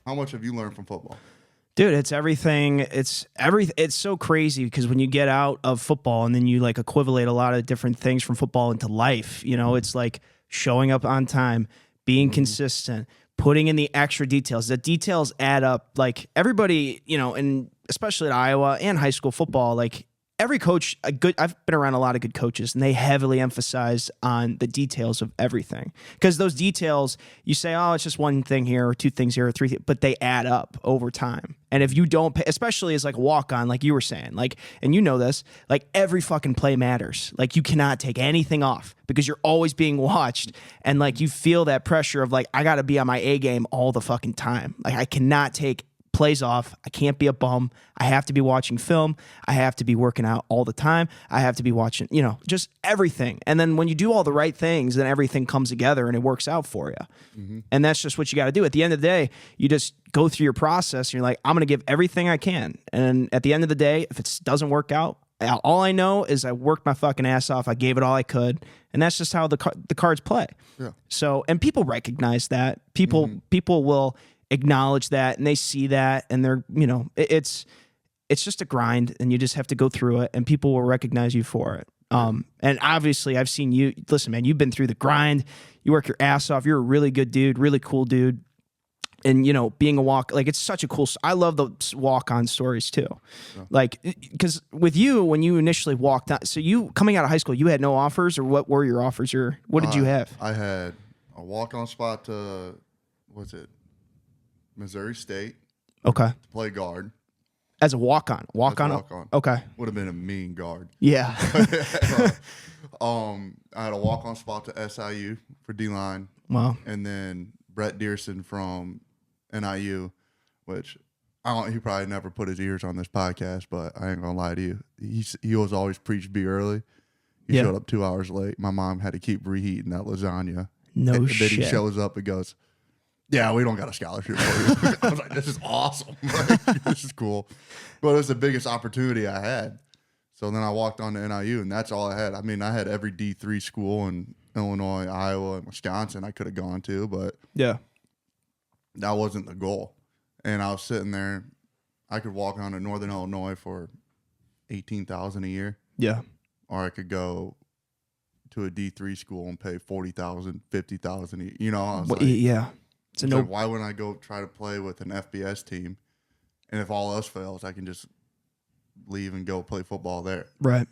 How much have you learned from football? Dude, it's everything. It's so crazy because when you get out of football and then you like equivalate a lot of different things from football into life, it's like showing up on time, being consistent, putting in the extra details. The details add up. Like everybody, and especially at Iowa and high school football, like every coach, I've been around a lot of good coaches, and they heavily emphasize on the details of everything. Because those details, you say, oh, it's just one thing here, or two things here, or three, but they add up over time. And if you don't pay, especially as like a walk-on, like you were saying, like, and you know this, like every fucking play matters. Like you cannot take anything off because you're always being watched. And like you feel that pressure of like, I got to be on my A game all the fucking time. Like I cannot take plays off. I can't be a bum. I have to be watching film. I have to be working out all the time. I have to be watching, just everything. And then when you do all the right things, then everything comes together and it works out for you. And that's just what you got to do. At the end of the day, you just go through your process and you're like, I'm going to give everything I can. And at the end of the day, if it doesn't work out, all I know is I worked my fucking ass off. I gave it all I could. And that's just how the cards play. Yeah. So, and people recognize that. People will acknowledge that, and they see that, and they're, it's just a grind, and you just have to go through it, and people will recognize you for it. And obviously I've seen you, listen, man, you've been through the grind, you work your ass off, you're a really good dude, really cool dude. And, being a like, it's such a cool, I love the walk-on stories too. Yeah. Like, because with you, when you initially walked out, so you, coming out of high school, you had no offers, or what were your offers, or what did you have? I had a walk-on spot to, Missouri State. Okay. To play guard. As a walk-on. Walk-on. Okay. Would have been a mean guard. Yeah. I had a walk-on spot to SIU for D-line. Wow. And then Brett Dearson from NIU, which he probably never put his ears on this podcast, but I ain't gonna lie to you. He was always preached be early. He showed up 2 hours late. My mom had to keep reheating that lasagna. No shit. Then he shows up and goes, yeah, we don't got a scholarship for you. I was like, this is awesome. Like, this is cool. But it was the biggest opportunity I had. So then I walked on to NIU, and that's all I had. I mean, I had every D3 school in Illinois, Iowa, and Wisconsin I could have gone to, but yeah, that wasn't the goal. And I was sitting there. I could walk on to Northern Illinois for $18,000 a year. Yeah. Or I could go to a D3 school and pay $40,000, $50,000 a year. I was like, yeah. So why wouldn't I go try to play with an FBS team? And if all else fails, I can just leave and go play football there. Right.